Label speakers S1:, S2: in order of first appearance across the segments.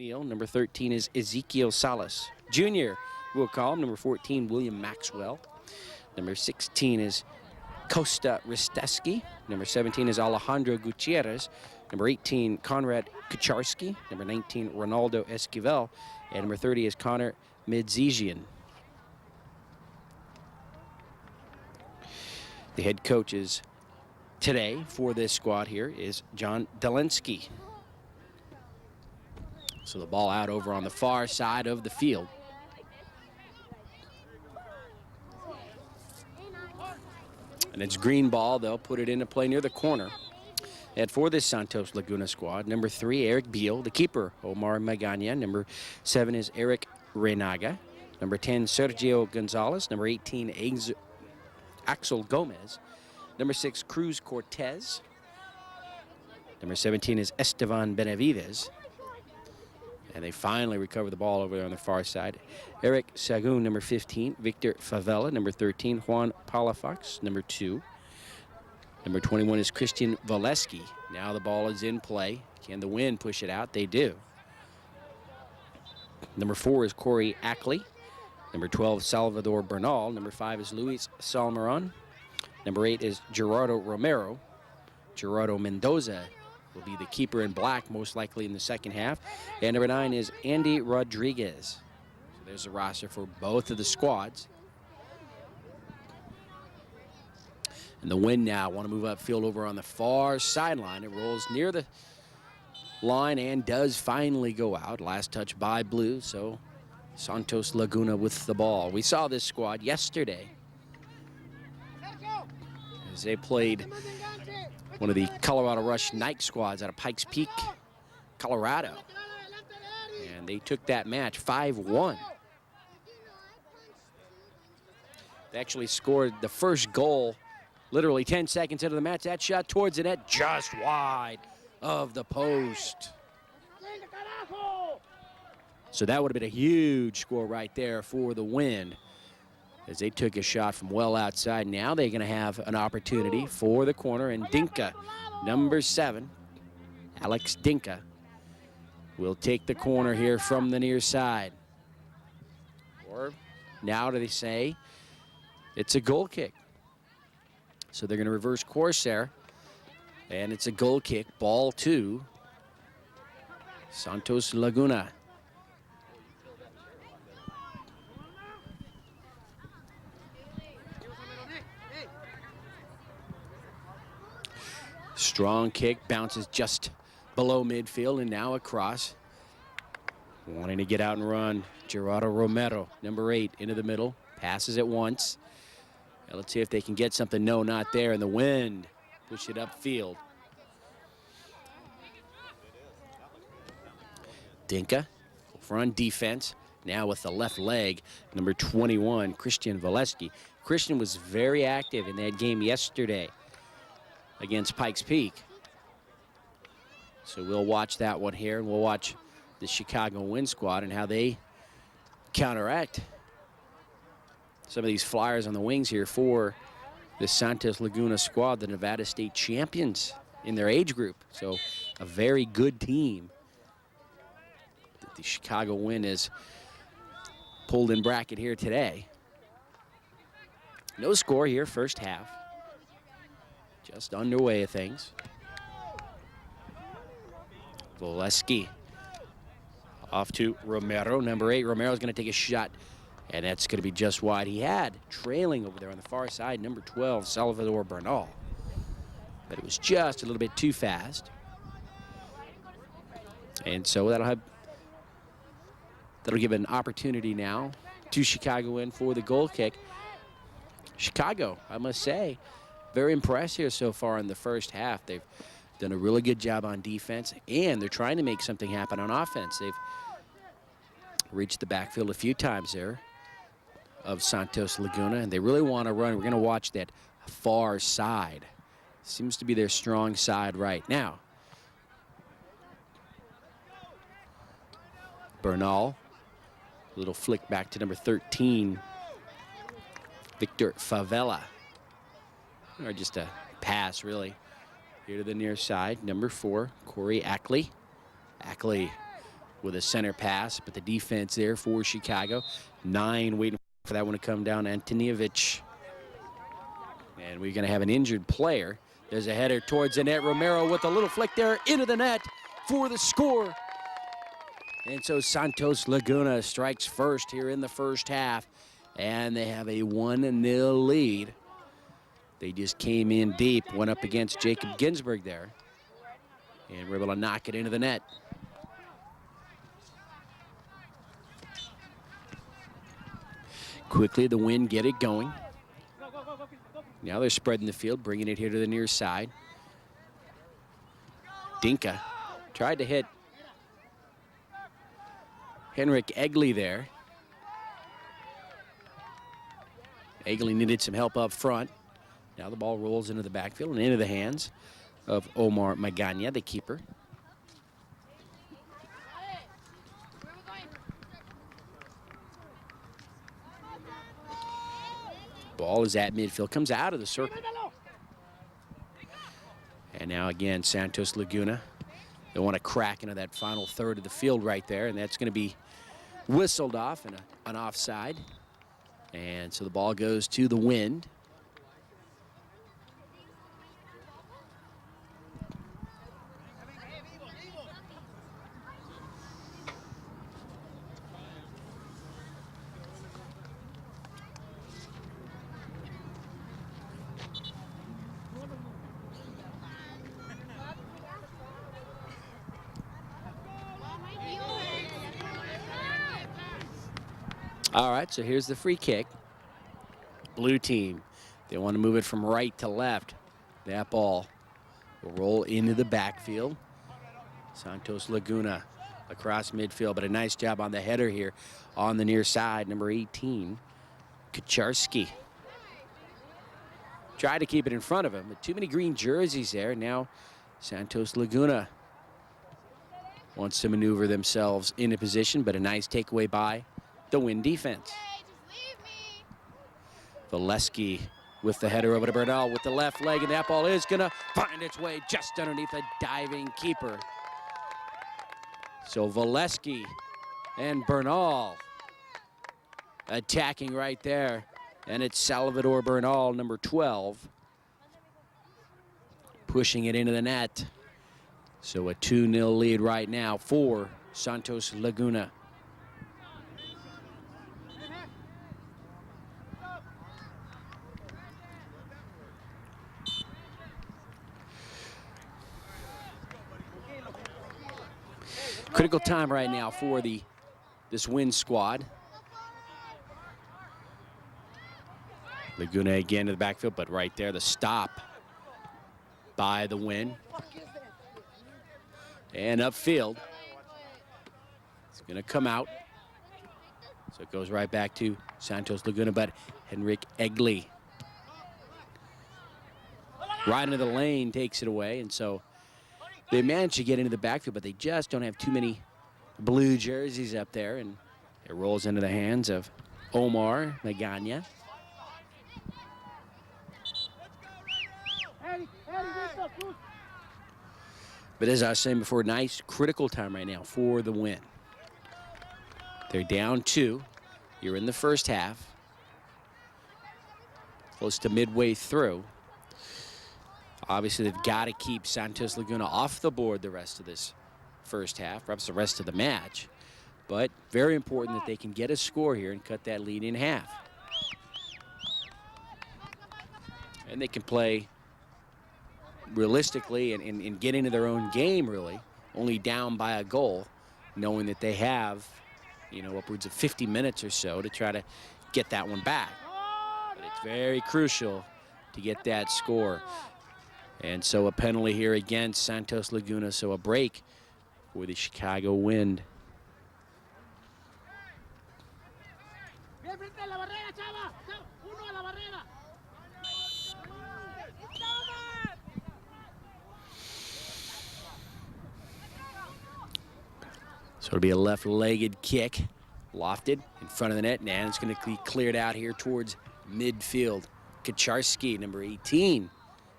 S1: Neal. Number 13 is Ezekiel Salas. Junior, we'll call him. Number 14, William Maxwell. Number 16 is Costa Risteski. Number 17 is Alejandro Gutierrez. Number 18, Konrad Kucharski. Number 19, Ronaldo Esquivel. And number 30 is Connor Midzigian. The head coaches today for this squad here is John Delensky. So the ball out over on the far side of the field. And it's green ball. They'll put it into play near the corner. And for this Santos Laguna squad, number 3, Eric Beal. The keeper, Omar Magana. Number 7 is Eric Renaga. Number 10, Sergio Gonzalez. Number 18, Axel Gomez. Number 6, Cruz Cortez. Number 17 is Esteban Benavides. And they finally recover the ball over there on the far side. Eric Sagun, number 15. Victor Favela, number 13. Juan Palafox, number 2. Number 21 is Christian Valeski. Now the ball is in play. Can the Wind push it out? They do. Number 4 is Corey Ackley. Number 12, Salvador Bernal. Number 5 is Luis Salmeron. Number 8 is Gerardo Romero. Gerardo Mendoza will be the keeper in black, most likely in the second half. And number 9 is Andy Rodriguez. So there's a roster for both of the squads. And the Wind now want to move upfield over on the far sideline. It rolls near the line and does finally go out. Last touch by Blue, so Santos Laguna with the ball. We saw this squad yesterday as they played one of the Colorado Rush night squads out of Pikes Peak, Colorado. And they took that match 5-1. They actually scored the first goal literally 10 seconds into the match. That shot towards the net just wide of the post. So that would have been a huge score right there for the Wind as they took a shot from well outside. Now they're going to have an opportunity for the corner, and Dinka, number 7, Alex Dinka, will take the corner here from the near side. Or now do they say it's a goal kick? So they're going to reverse course there, and it's a goal kick, ball to Santos Laguna. Strong kick, bounces just below midfield and now across. Wanting to get out and run, Gerardo Romero, number 8, into the middle, passes it once. Now let's see if they can get something. No, not there, and the Wind push it upfield. Dinka over on defense, now with the left leg, number 21, Christian Valeski. Christian was very active in that game yesterday against Pikes Peak. So we'll watch that one here, and we'll watch the Chicago Wind squad and how they counteract some of these flyers on the wings here for the Santos Laguna squad, the Nevada State champions in their age group. So a very good team that the Chicago Wind has pulled in bracket here today. No score here, first half. Just underway of things. Valeski off to Romero, number 8. Romero's going to take a shot, and that's going to be just wide. He had trailing over there on the far side, number 12, Salvador Bernal. But it was just a little bit too fast. And so that'll give an opportunity now to Chicago in for the goal kick. Chicago, I must say, very impressed here so far in the first half. They've done a really good job on defense, and they're trying to make something happen on offense. They've reached the backfield a few times there of Santos Laguna, and they really want to run. We're going to watch that far side. Seems to be their strong side right now. Bernal, a little flick back to number 13, Victor Favela. Or just a pass, really. Here to the near side, number 4, Corey Ackley. Ackley with a center pass, but the defense there for Chicago. 9 waiting for that one to come down. Antonievich. And we're going to have an injured player. There's a header towards the net. Romero with a little flick there into the net for the score. And so Santos Laguna strikes first here in the first half. And they have a 1-0 lead. They just came in deep, went up against Jacob Ginsburg there. And were able to knock it into the net. Quickly, the Wind get it going. Now they're spreading the field, bringing it here to the near side. Dinka tried to hit Henrik Egli there. Egli needed some help up front. Now the ball rolls into the backfield and into the hands of Omar Magana, the keeper. Ball is at midfield, comes out of the circle. And now again, Santos Laguna. They want to crack into that final third of the field right there, and that's going to be whistled off and an offside. And so the ball goes to the Wind. All right, so here's the free kick. Blue team, they want to move it from right to left. That ball will roll into the backfield. Santos Laguna across midfield, but a nice job on the header here on the near side. Number 18, Kucharski. Tried to keep it in front of him, but too many green jerseys there. Now Santos Laguna wants to maneuver themselves into position, but a nice takeaway by the Wind defense. Valesky with the header over to Bernal with the left leg, and that ball is gonna find its way just underneath a diving keeper. So Valesky and Bernal attacking right there, and it's Salvador Bernal, number 12, pushing it into the net. So a 2-0 lead right now for Santos Laguna. Critical time right now for this Wind squad. Laguna again to the backfield, but right there, the stop by the Wind. And upfield, it's gonna come out. So it goes right back to Santos Laguna, but Henrik Egli right into the lane takes it away, and so they managed to get into the backfield, but they just don't have too many blue jerseys up there, and it rolls into the hands of Omar Magana. But as I was saying before, nice critical time right now for the Wind. They're down 2. You're in the first half, close to midway through. Obviously, they've got to keep Santos Laguna off the board the rest of this first half, perhaps the rest of the match. But very important that they can get a score here and cut that lead in half. And they can play realistically and get into their own game, really, only down by a goal, knowing that they have, you know, upwards of 50 minutes or so to try to get that one back. But it's very crucial to get that score. And so a penalty here against Santos Laguna, so a break for the Chicago Wind. So it'll be a left-legged kick, lofted in front of the net, and it's going to be cleared out here towards midfield. Kucharski, number 18,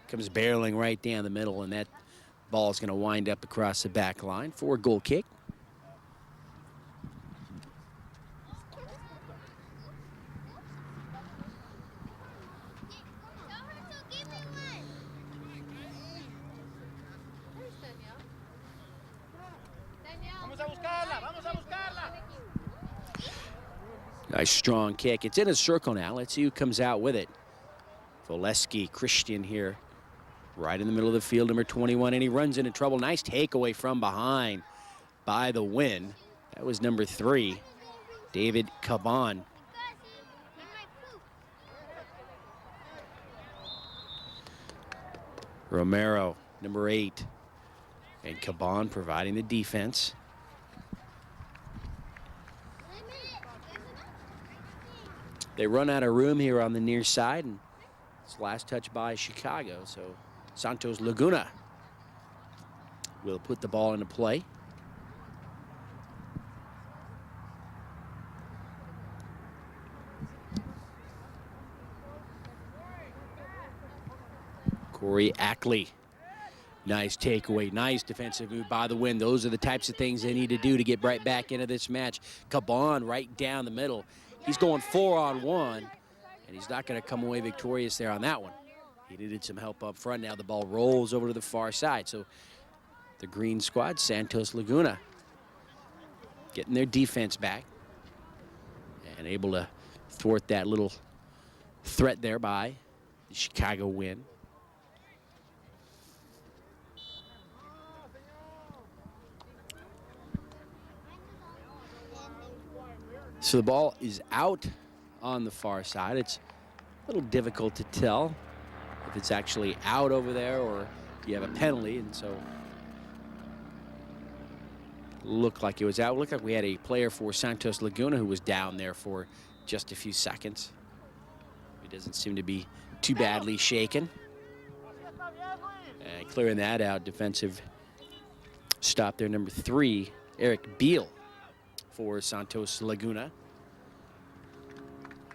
S1: comes barreling right down the middle, and that ball is going to wind up across the back line for a goal kick. Nice strong kick. It's in a circle now. Let's see who comes out with it. Voleski, Christian here, right in the middle of the field, number 21, and he runs into trouble. Nice takeaway from behind by the win. That was number 3, David Caban. Romero, number 8, and Caban providing the defense. They run out of room here on the near side, and it's last touch by Chicago, so Santos Laguna will put the ball into play. Corey Ackley. Nice takeaway, nice defensive move by the Win. Those are the types of things they need to do to get right back into this match. Caban right down the middle. He's going 4-on-1, and he's not going to come away victorious there on that one. He needed some help up front. Now the ball rolls over to the far side. So the green squad, Santos Laguna, getting their defense back and able to thwart that little threat there by the Chicago Win. So the ball is out on the far side. It's a little difficult to tell if it's actually out over there or you have a penalty, and so looked like it was out. Looked like we had a player for Santos Laguna who was down there for just a few seconds. He doesn't seem to be too badly shaken. And clearing that out, defensive stop there, number 3, Eric Beal for Santos Laguna.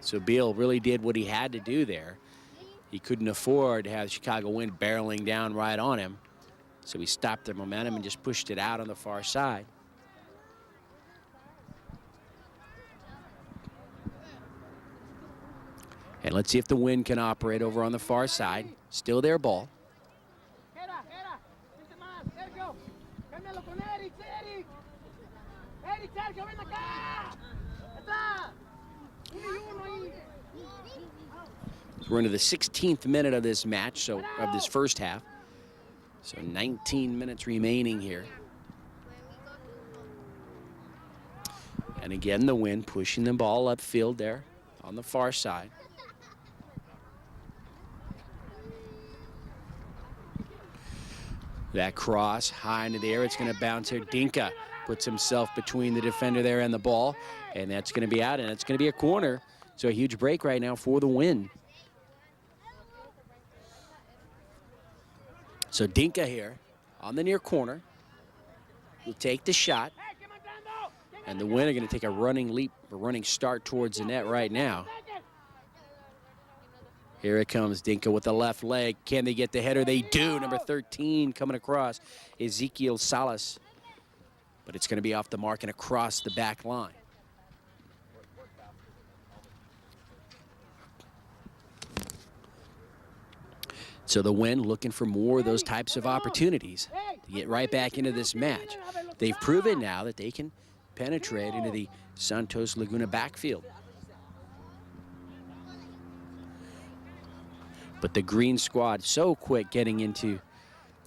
S1: So Beal really did what he had to do there. He couldn't afford to have Chicago Win barreling down right on him. So he stopped their momentum and just pushed it out on the far side. And let's see if the Win can operate over on the far side. Still their ball. We're into the 16th minute of this match, so of this first half. So 19 minutes remaining here. And again, the Win pushing the ball upfield there on the far side. That cross high into the air, it's going to bounce here. Dinka puts himself between the defender there and the ball, and that's going to be out, and it's going to be a corner. So a huge break right now for the Win. So Dinka here on the near corner will take the shot, and the Win are going to take a running leap, a running start towards the net right now. Here it comes, Dinka with the left leg. Can they get the header? They do. Number 13 coming across, Ezekiel Salas. But it's going to be off the mark and across the back line. So the Win looking for more of those types of opportunities to get right back into this match. They've proven now that they can penetrate into the Santos Laguna backfield. But the green squad so quick getting into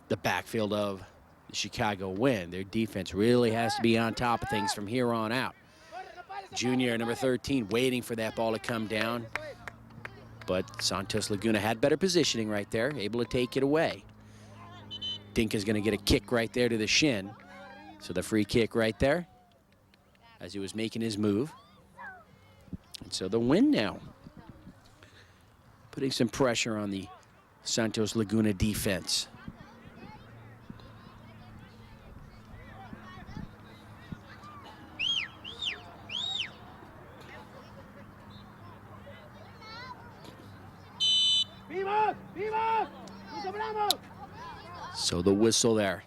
S1: the backfield of the Chicago Win. Their defense really has to be on top of things from here on out. Junior, number 13, waiting for that ball to come down. But Santos Laguna had better positioning right there, able to take it away. Dinka's going to get a kick right there to the shin. So the free kick right there as he was making his move. And so the Win now putting some pressure on the Santos Laguna defense. So the whistle there.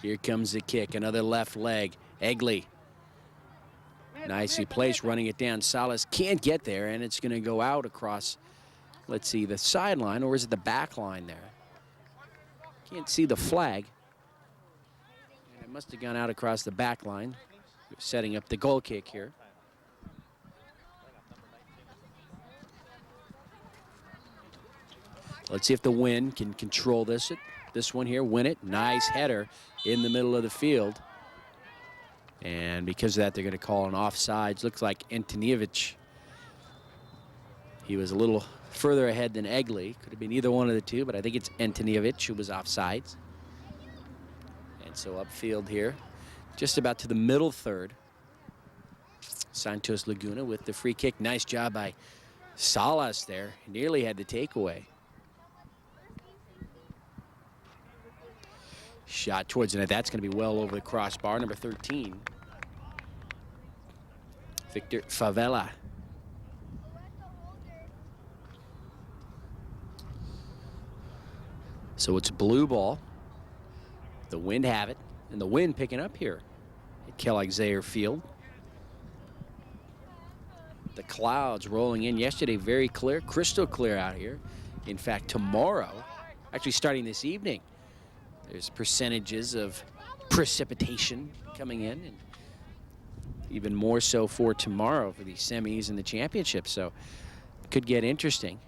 S1: Here comes the kick, another left leg. Egley. Nicely placed, running it down. Salas can't get there, and it's going to go out across, let's see, the sideline, or is it the back line there? Can't see the flag. And it must have gone out across the back line, setting up the goal kick here. Let's see if the Win can control this one here, win it. Nice header in the middle of the field. And because of that, they're going to call an offsides. Looks like Antonievich. He was a little further ahead than Egley. Could have been either one of the two, but I think it's Antonievich who was offsides. And so upfield here, just about to the middle third. Santos Laguna with the free kick. Nice job by Salas there. Nearly had the takeaway. Shot towards the net. That's going to be well over the crossbar. Number 13. Victor Favela. So it's blue ball. The Wind have it. And the Wind picking up here at Kellogg-Zaire Field. The clouds rolling in yesterday, very clear, crystal clear out here. In fact, tomorrow, actually starting this evening, there's percentages of precipitation coming in, and even more so for tomorrow for the semis and the championship. So it could get interesting.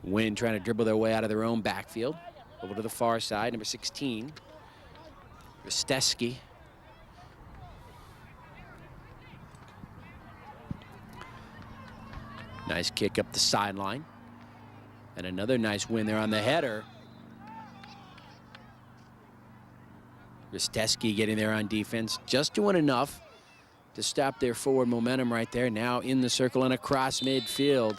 S1: Wind trying to dribble their way out of their own backfield. Over to the far side, number 16, Risteski. Nice kick up the sideline. And another nice win there on the header. Risteski getting there on defense, just doing enough to stop their forward momentum right there. Now in the circle and across midfield.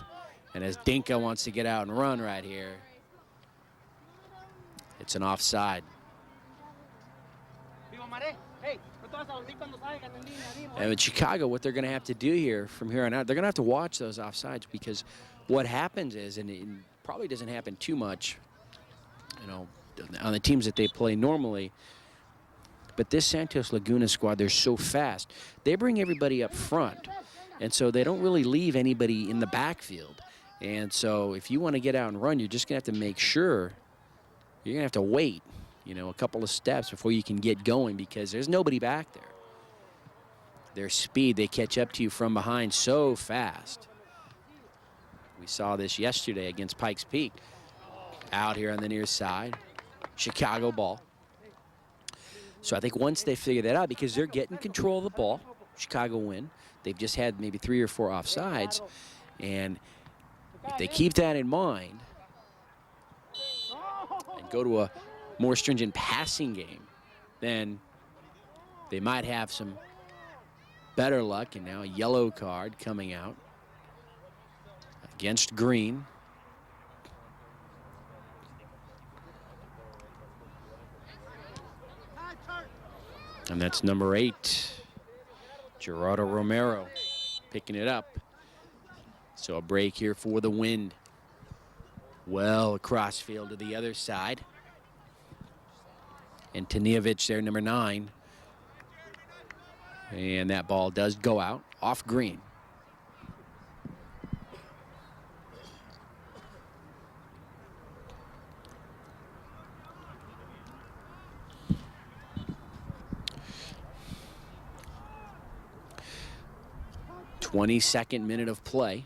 S1: And as Dinka wants to get out and run right here, it's an offside. And with Chicago, what they're going to have to do here from here on out, they're going to have to watch those offsides, because what happens is, and it probably doesn't happen too much, you know, on the teams that they play normally, but this Santos Laguna squad, they're so fast. They bring everybody up front, and so they don't really leave anybody in the backfield. And so if you want to get out and run, you're just going to have to make sure you're going to have to wait, you know, a couple of steps before you can get going, because there's nobody back there. Their speed, they catch up to you from behind so fast. We saw this yesterday against Pikes Peak. Out here on the near side, Chicago ball. So I think once they figure that out, because they're getting control of the ball, Chicago win. They've just had maybe 3 or 4 offsides, and if they keep that in mind and go to a more stringent passing game, then they might have some better luck. And now a yellow card coming out against Green. And that's number 8, Gerardo Romero, picking it up. So a break here for the Wind. Well across field to the other side. And Antonievich there, number 9. And that ball does go out off Green. .22nd minute of play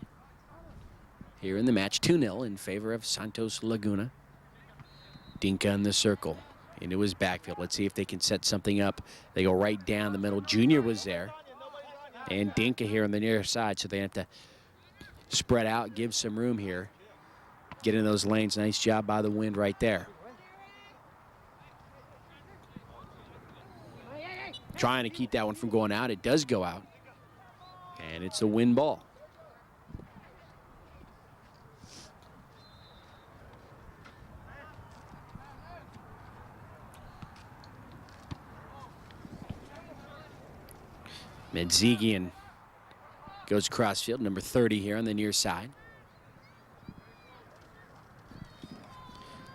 S1: here in the match. 2-0 in favor of Santos Laguna. Dinka in the circle into his backfield. Let's see if they can set something up. They go right down the middle. Junior was there. And Dinka here on the near side, so they have to spread out, give some room here. Get in those lanes. Nice job by the Wind right there. Trying to keep that one from going out. It does go out. And it's a Wind ball. Medzigian goes crossfield, number 30 here on the near side.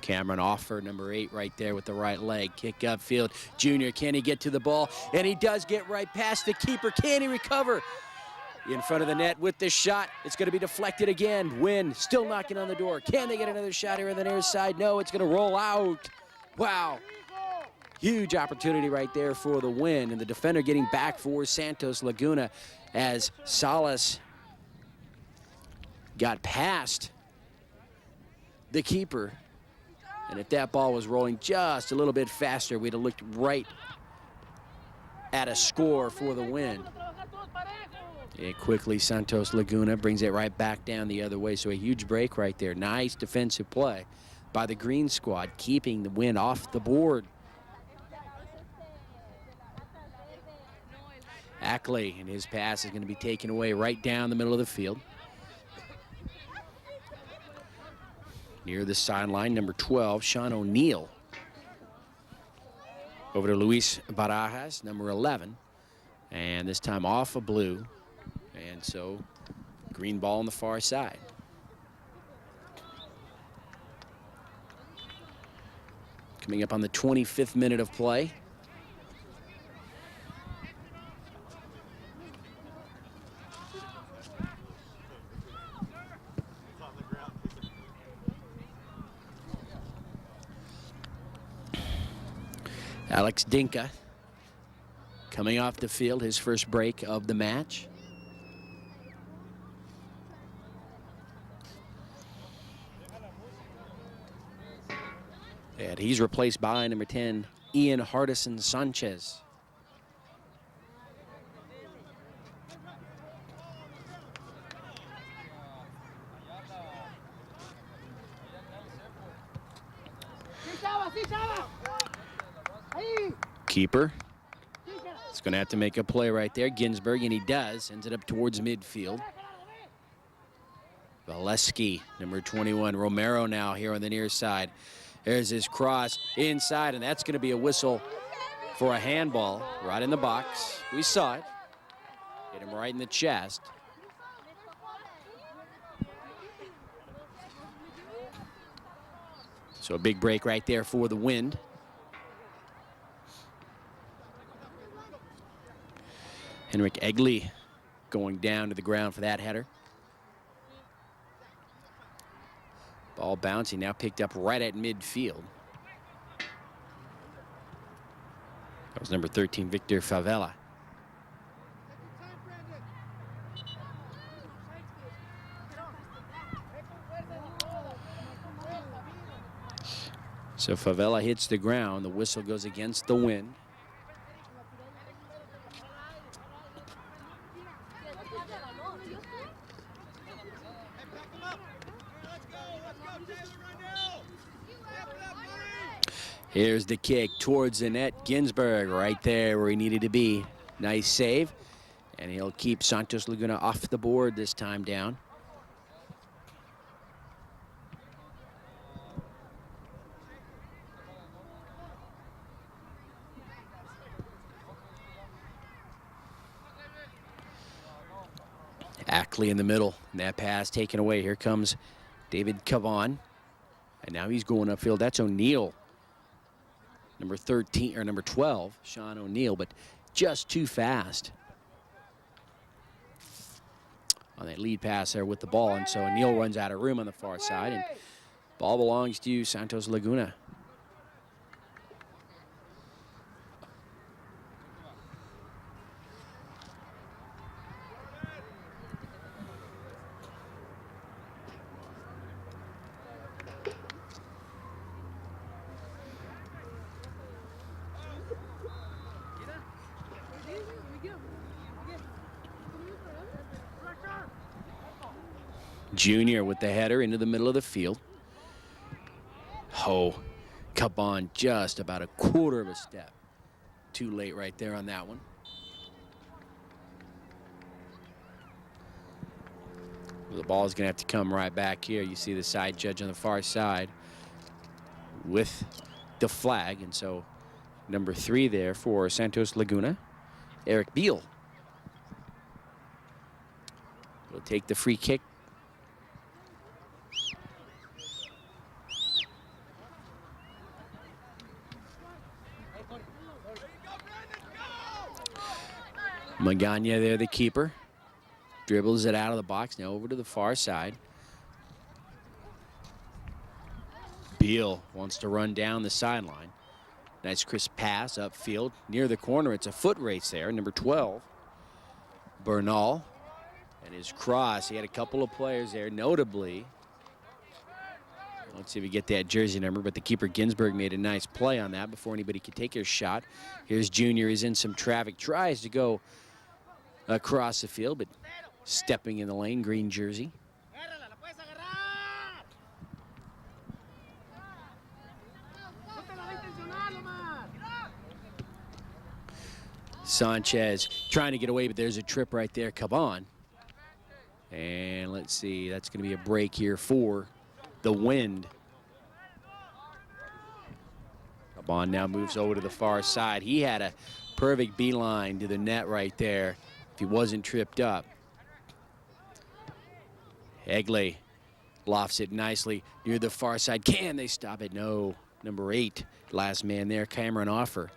S1: Cameron Offer, number 8, right there with the right leg. Kick upfield. Junior, can he get to the ball? And he does get right past the keeper. Can he recover? In front of the net with this shot. It's going to be deflected again. Win still knocking on the door. Can they get another shot here on the near side? No, it's going to roll out. Wow. Huge opportunity right there for the Win. And the defender getting back for Santos Laguna as Salas got past the keeper. And if that ball was rolling just a little bit faster, we'd have looked right at a score for the win. And quickly, Santos Laguna brings it right back down the other way. So a huge break right there. Nice defensive play by the green squad, keeping the win off the board. Ackley, and his pass is going to be taken away right down the middle of the field. Near the sideline, number 12, Sean O'Neill. Over to Luis Barajas, number 11. And this time off a blue. And so green ball on the far side. Coming up on the 25th minute of play. Alex Dinka coming off the field, his first break of the match. And he's replaced by number 10, Ian Hardison Sanchez. Keeper. He's going to have to make a play right there. Ginsberg, and he does. Ends it up towards midfield. Valesky, number 21. Romero now here on the near side. There's his cross inside, and that's going to be a whistle for a handball right in the box. We saw it. Hit him right in the chest. So a big break right there for the Wind. Henrik Egli going down to the ground for that header. Ball bouncing, now picked up right at midfield. That was number 13, Victor Favela. So Favela hits the ground. The whistle goes against the Wind. Here's the kick towards the net. Ginsberg right there where he needed to be. Nice save. And he'll keep Santos Laguna off the board this time down. Ackley in the middle. And that pass taken away. Here comes David Cavan. And now he's going upfield. That's O'Neill. Number 13 or number 12, Sean O'Neill, but just too fast on that lead pass there with the ball. And so O'Neill runs out of room on the far side, and ball belongs to Santos Laguna. Junior with the header into the middle of the field. Oh, Caban just about a quarter of a step too late right there on that one. The ball is going to have to come right back here. You see the side judge on the far side with the flag. And so number 3 there for Santos Laguna, Eric Beal, will take the free kick. Magana there, the keeper. Dribbles it out of the box, now over to the far side. Beal wants to run down the sideline. Nice crisp pass upfield near the corner. It's a foot race there, number 12. Bernal and his cross. He had a couple of players there, notably Let's see if we get that jersey number, but the keeper Ginsburg made a nice play on that before anybody could take his shot. Here's Junior. He's in some traffic, tries to go across the field, but stepping in the lane, green jersey. Sanchez trying to get away, but there's a trip right there. Caban. And let's see, that's going to be a break here for the Wind. Caban now moves over to the far side. He had a perfect beeline to the net right there if he wasn't tripped up. Egley lofts it nicely near the far side. Can they stop it? No. Number 8, last man there, Cameron Offer.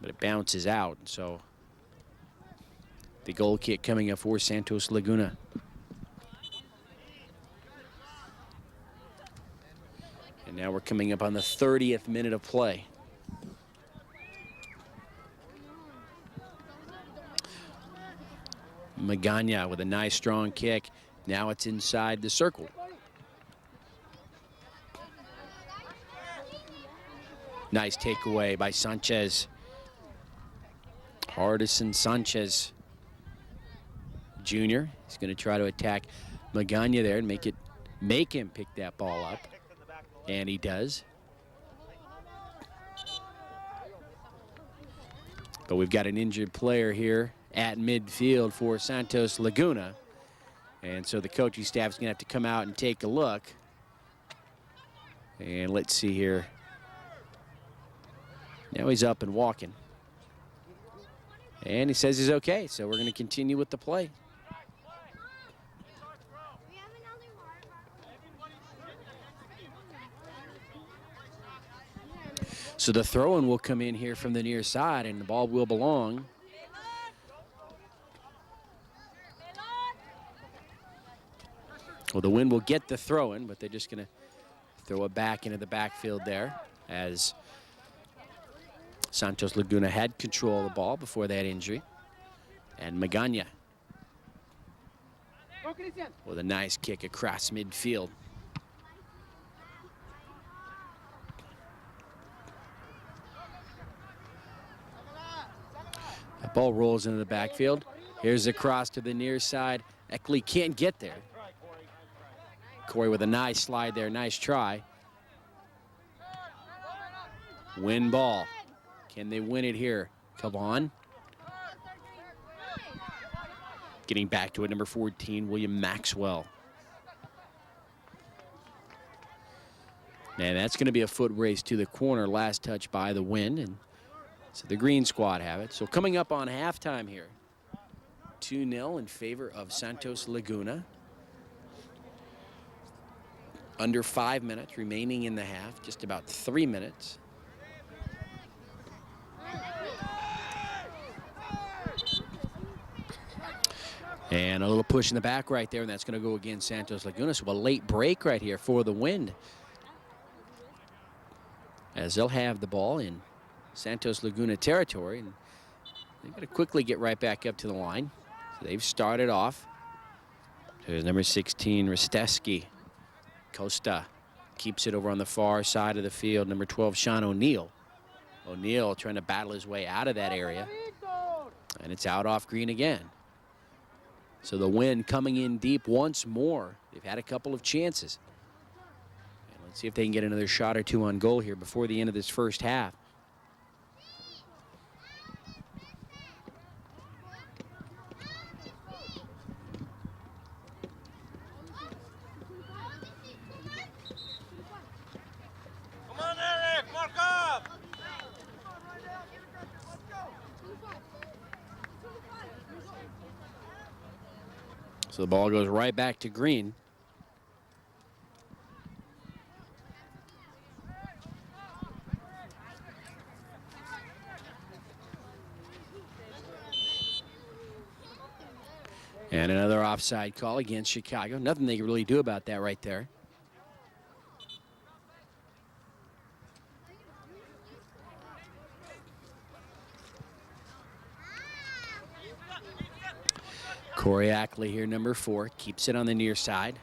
S1: But it bounces out, so the goal kick coming up for Santos Laguna. And now we're coming up on the 30th minute of play. Magana with a nice strong kick. Now it's inside the circle. Nice takeaway by Sanchez. Hardison Sanchez Jr. He's going to try to attack Magana there and make him pick that ball up. And he does. But we've got an injured player here at midfield for Santos Laguna. And so the coaching staff is going to have to come out and take a look. And let's see here. Now he's up and walking. And he says he's okay, so we're going to continue with the play. So the throw-in will come in here from the near side, and the ball will belong. Well, the Wind will get the throw-in, but they're just going to throw it back into the backfield there as Santos Laguna had control of the ball before that injury. And Magana with a nice kick across midfield. The ball rolls into the backfield. Here's a cross to the near side. Eckley can't get there. Corey with a nice slide there, nice try. Win ball. Can they win it here? Caban. Getting back to it, number 14, William Maxwell. And that's going to be a foot race to the corner. Last touch by the Wind. And so the green squad have it. So coming up on halftime here. 2-0 in favor of Santos Laguna. Under 5 minutes remaining in the half. Just about 3 minutes. And a little push in the back right there, and that's going to go against Santos Laguna. So a late break right here for the Wind, as they'll have the ball in Santos Laguna territory, and they've got to quickly get right back up to the line. So they've started off. There's number 16, Risteski. Costa keeps it over on the far side of the field. Number 12, Sean O'Neill. O'Neill trying to battle his way out of that area. And it's out off green again. So the Wind coming in deep once more. They've had a couple of chances. And let's see if they can get another shot or two on goal here before the end of this first half. So the ball goes right back to green. And another offside call against Chicago. Nothing they can really do about that right there. Corey Ackley here, number 4, keeps it on the near side.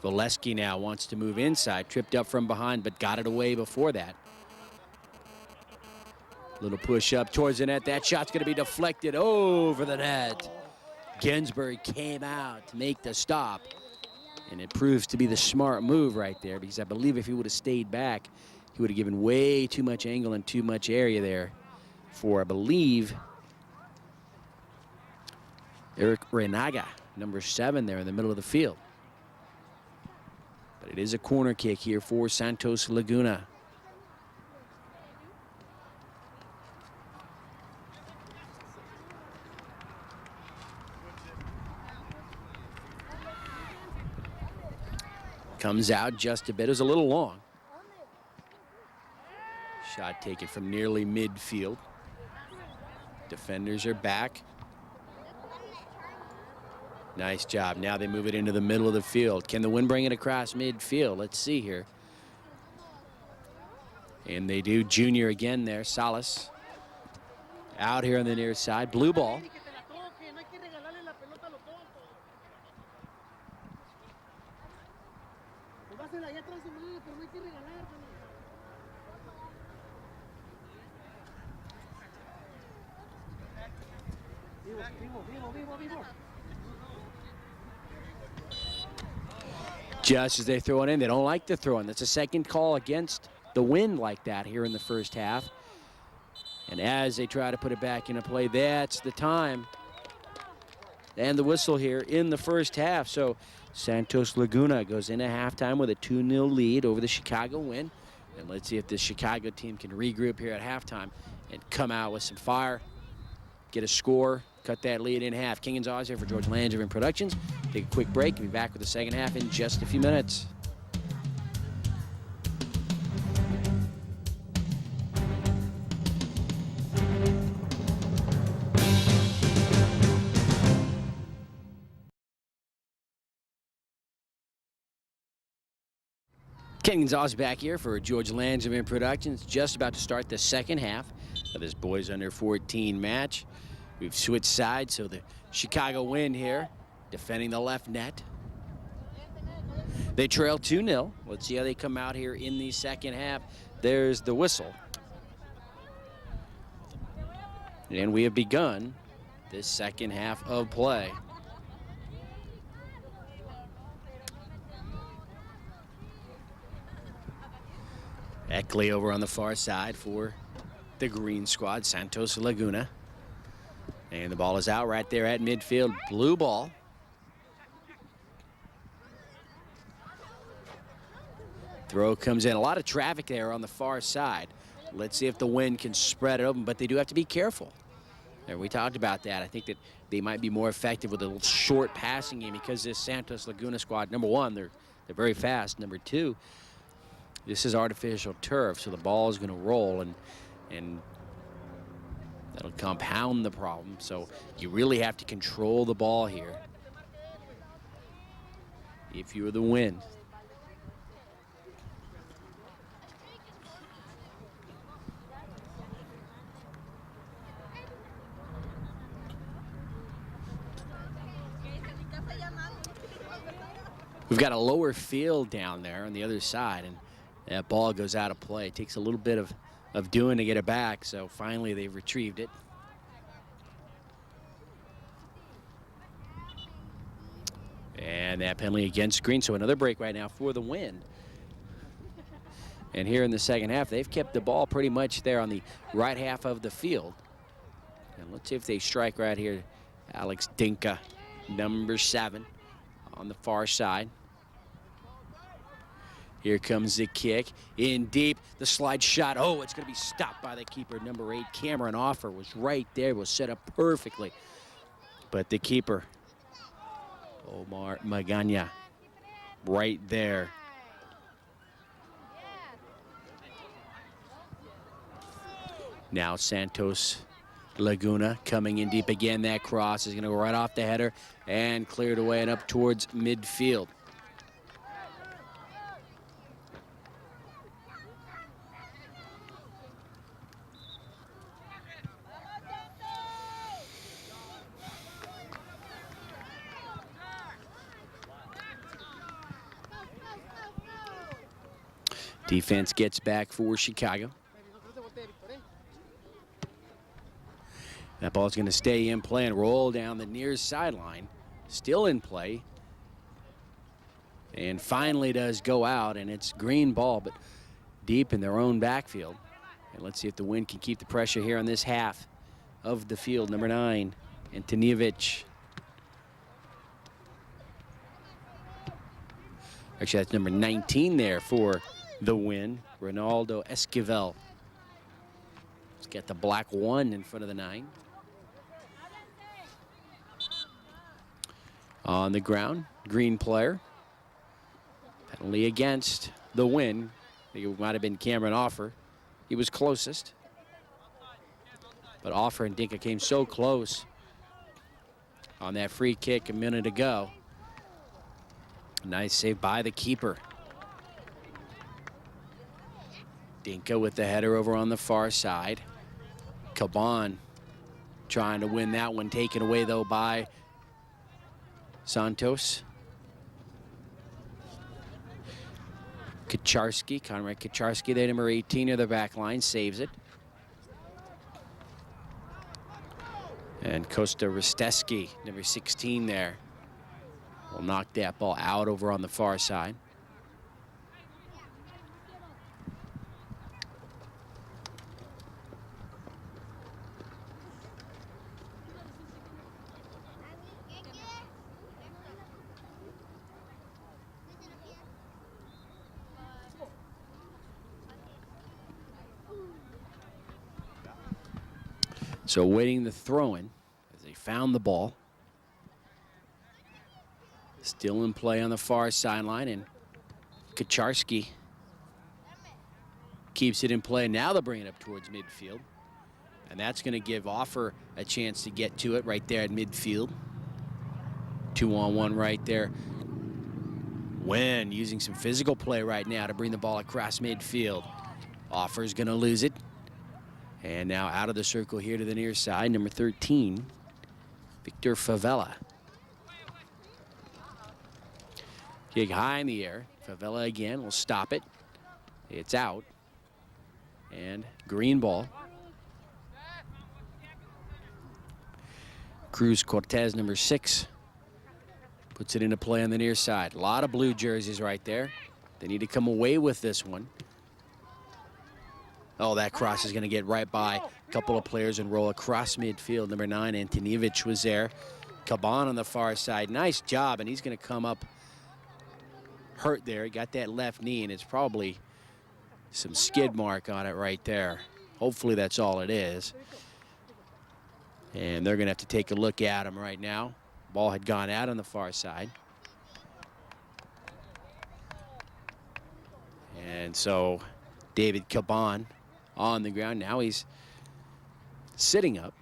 S1: Voleski now wants to move inside. Tripped up from behind, but got it away before that. Little push up towards the net. That shot's going to be deflected over the net. Ginsberg came out to make the stop. And it proves to be the smart move right there, because I believe if he would have stayed back, he would have given way too much angle and too much area there for, I believe, Eric Renaga, number 7 there in the middle of the field. But it is a corner kick here for Santos Laguna. Comes out just a bit. It was a little long. Shot taken from nearly midfield. Defenders are back. Nice job. Now they move it into the middle of the field. Can the wind bring it across midfield? Let's see here. And they do. Junior again there. Salas out here on the near side. Blue ball. Just as they throw it in, they don't like the throw in. That's a second call against the wind like that here in the first half. And as they try to put it back into play, that's the time. And the whistle here in the first half. So Santos Laguna goes into halftime with a 2-0 lead over the Chicago Wind. And let's see if this Chicago team can regroup here at halftime and come out with some fire, get a score, cut that lead in half. King and Zaws here for George Langevin Productions. Take a quick break and be back with the second half in just a few minutes. Ken Gonzalez back here for George Langevin Productions. Just about to start the second half of this boys under 14 match. We've switched sides, so the Chicago Wind here defending the left net. They trail 2-0. Let's see how they come out here in the second half. There's the whistle. And we have begun this second half of play. Eckley over on the far side for the green squad, Santos Laguna. And the ball is out right there at midfield. Blue ball. Throw comes in. A lot of traffic there on the far side. Let's see if the wind can spread it open, but they do have to be careful. And we talked about that. I think that they might be more effective with a little short passing game, because this Santos Laguna squad, number one, they're very fast. Number two, this is artificial turf, so the ball is going to roll, and that'll compound the problem. So you really have to control the ball here if you're the Wind. We've got a lower field down there on the other side, and that ball goes out of play. It takes a little bit of doing to get it back, so finally they've retrieved it. And that penalty against Green, so another break right now for the Wind. And here in the second half, they've kept the ball pretty much there on the right half of the field. And let's see if they strike right here. Alex Dinka, number 7, on the far side. Here comes the kick in deep, the slide shot. Oh, it's going to be stopped by the keeper, number 8. Cameron Offer was right there, was set up perfectly. But the keeper, Omar Magana, right there. Now Santos Laguna coming in deep again. That cross is going to go right off the header and cleared away and up towards midfield. Defense gets back for Chicago. That ball's going to stay in play and roll down the near sideline. Still in play. And finally does go out, and it's green ball, but deep in their own backfield. And let's see if the wind can keep the pressure here on this half of the field. Number 9, Antonievich. Actually, that's number 19 there for the win, Ronaldo Esquivel. Let's get the black 1 in front of the 9. On the ground, green player. Penalty against the win. I think it might have been Cameron Offer. He was closest. But Offer and Dinka came so close on that free kick a minute ago. Nice save by the keeper. Dinka with the header over on the far side. Caban trying to win that one, taken away though by Santos. Kacharski, Conrad Kacharski there, number 18 of the back line, saves it. And Costa Risteski, number 16 there, will knock that ball out over on the far side. So waiting the throw-in as they found the ball. Still in play on the far sideline, and Kacharski keeps it in play. Now they'll bring it up towards midfield. And that's going to give Offer a chance to get to it right there at midfield. 2-on-1 right there. Wynn using some physical play right now to bring the ball across midfield. Offer's going to lose it. And now out of the circle here to the near side, number 13, Victor Favela. Kick high in the air. Favela again will stop it. It's out. And green ball. Cruz Cortez, number 6, puts it into play on the near side. A lot of blue jerseys right there. They need to come away with this one. Oh, that cross is going to get right by a couple of players and roll across midfield. Number 9, Antonievich was there. Caban on the far side. Nice job, and he's going to come up hurt there. He got that left knee, and it's probably some skid mark on it right there. Hopefully that's all it is. And they're going to have to take a look at him right now. Ball had gone out on the far side. And so David Caban on the ground. Now he's sitting up.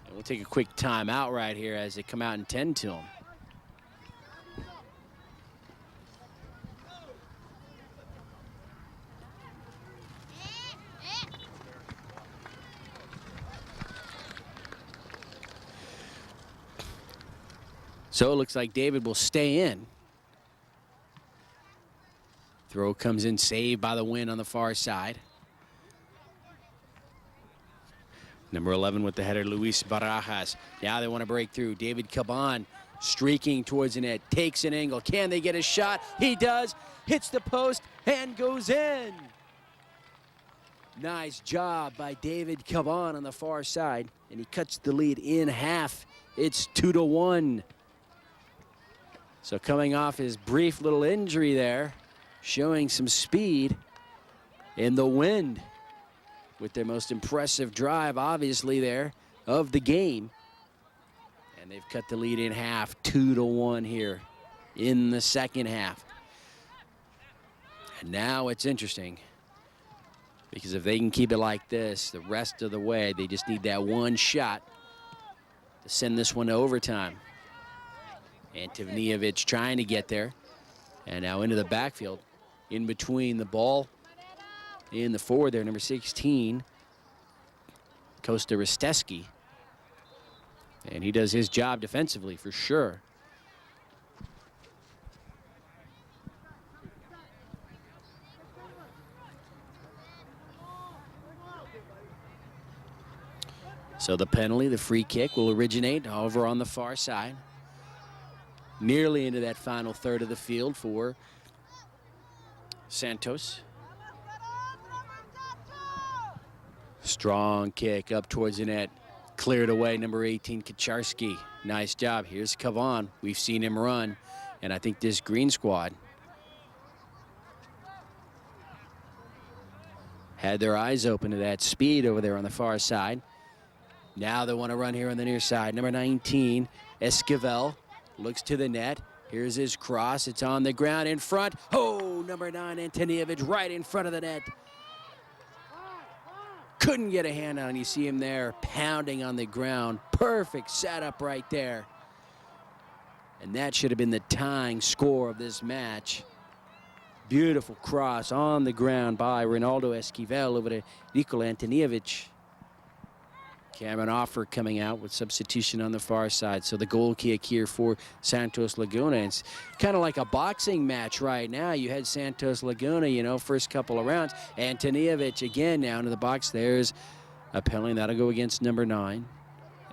S1: And we'll take a quick timeout right here as they come out and tend to him. So it looks like David will stay in. Throw comes in, saved by the Wynn on the far side. Number 11 with the header, Luis Barajas. Now they want to break through. David Caban streaking towards the net, takes an angle. Can they get a shot? He does. Hits the post and goes in. Nice job by David Caban on the far side, and he cuts the lead in half. It's 2-1. So coming off his brief little injury there, showing some speed in the wind with their most impressive drive, obviously, there of the game. And they've cut the lead in half, 2-1 here in the second half. And now it's interesting, because if they can keep it like this the rest of the way, they just need that one shot to send this one to overtime. Antonievich trying to get there, and now into the backfield. In between the ball and the forward there, number 16, Costa Risteski. And he does his job defensively for sure. So the penalty, the free kick, will originate over on the far side. Nearly into that final third of the field for Santos. Strong kick up towards the net. Cleared away, number 18, Kacharski. Nice job. Here's Kavan. We've seen him run. And I think this green squad had their eyes open to that speed over there on the far side. Now they want to run here on the near side. Number 19, Esquivel, looks to the net. Here's his cross. It's on the ground in front. Oh, number 9, Antonievich, right in front of the net. Couldn't get a hand on. You see him there pounding on the ground. Perfect setup right there. And that should have been the tying score of this match. Beautiful cross on the ground by Ronaldo Esquivel over to Nikola Antonievich. Cameron Offer coming out with substitution on the far side. So the goal kick here for Santos Laguna. It's kind of like a boxing match right now. You had Santos Laguna, you know, first couple of rounds. Antonievich again now into the box. There's a penalty. That'll go against number 9.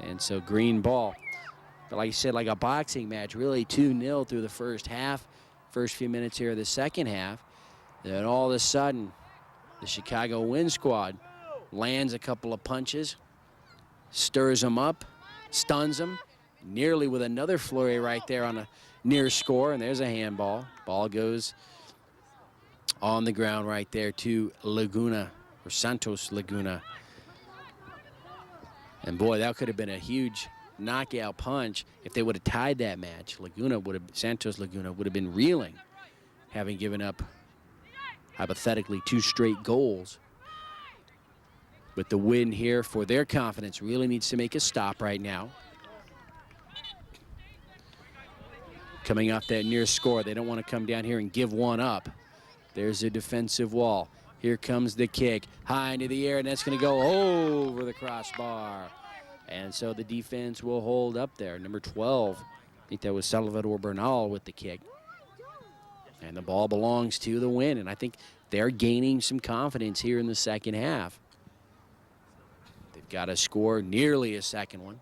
S1: And so green ball. But like I said, like a boxing match, really 2-0 through the first half. First few minutes here of the second half. Then all of a sudden, the Chicago Wind squad lands a couple of punches, stirs them up, stuns them, nearly with another flurry right there on a near score, and there's a handball. Ball goes on the ground right there to Laguna, or Santos Laguna. And boy, that could have been a huge knockout punch. If they would have tied that match, Santos Laguna would have been reeling, having given up hypothetically 2 straight goals. But the win here for their confidence really needs to make a stop right now. Coming off that near score, they don't want to come down here and give one up. There's a defensive wall. Here comes the kick, high into the air, and that's going to go over the crossbar. And so the defense will hold up there. Number 12, I think that was Salvador Bernal with the kick. And the ball belongs to the Win. And I think they're gaining some confidence here in the second half. They've got to score nearly a second one.